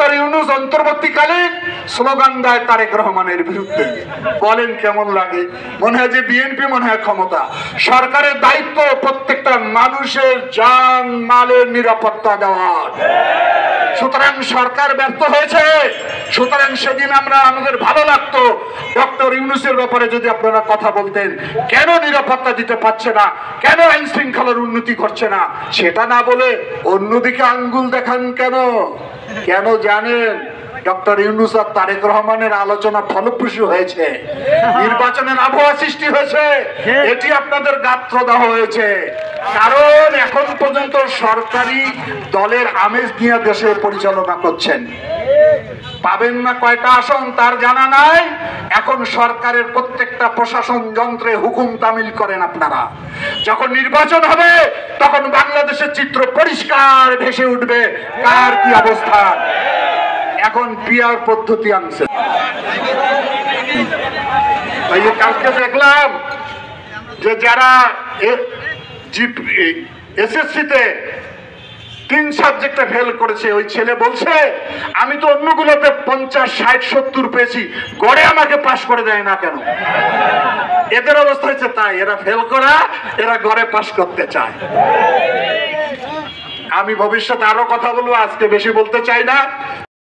Doctor Yunus অন্তর্বর্তীকালীন slogan দেয় তারেক রহমানের বিরুদ্ধে। বলেন কেমন লাগে? মনে হয় যে বিএনপি মনে হয় ক্ষমতা। সরকারের দায়িত্ব প্রত্যেকটা মানুষের জান মালের নিরাপত্তা দেওয়ার। সুতরাং সরকার ব্যর্থ হয়েছে। সুতরাং সেদিন আমাদের ভালো লাগতো ডক্টর ইউনূসের ব্যাপারে যদি আপনারা কথা বলতেন, কেন নিরাপত্তা দিতে পারছে না, কেন আইন শৃঙ্খলার উন্নতি করছে না, সেটা না বলে অন্যদিকে আঙ্গুল দেখান কেন? কেন জানেন? ডক্টর ইউনূস আর তারেক রহমানের আলোচনা ফলপ্রসূ হয়েছে, নির্বাচনের আবহাওয়া সৃষ্টি হয়েছে, এটি আপনাদের গাত্রদাহ হয়েছে। কারণ এখন পর্যন্ত সরকারি দলের আমেজ নিয়ে দেশে পরিচালনা করছেন। পাবেন না কয়টা আসন তার জানা নাই। এখন সরকারের প্রত্যেকটা প্রশাসন যন্ত্রে হুকুম তামিল করেন আপনারা। যখন নির্বাচন হবে তখন বাংলাদেশের চিত্র পরিষ্কার ভেসে উঠবে কার কি অবস্থা। এখন পিআর পদ্ধতি আনছে। কালকে দেখলাম যে যারা এসএসসিতে 3 সাবজেক্টে ফেল করেছে, ওই ছেলে বলছে আমি তো অন্যগুলোতে 50, 60, 70 পেয়েছি, গড়ে আমাকে পাশ করে দেয় না কেন? এদের অবস্থা হচ্ছে তাই, এরা ফেল করা, এরা গড়ে পাশ করতে চায়। আমি ভবিষ্যতে আরো কথা বলবো, আজকে বেশি বলতে চাই না।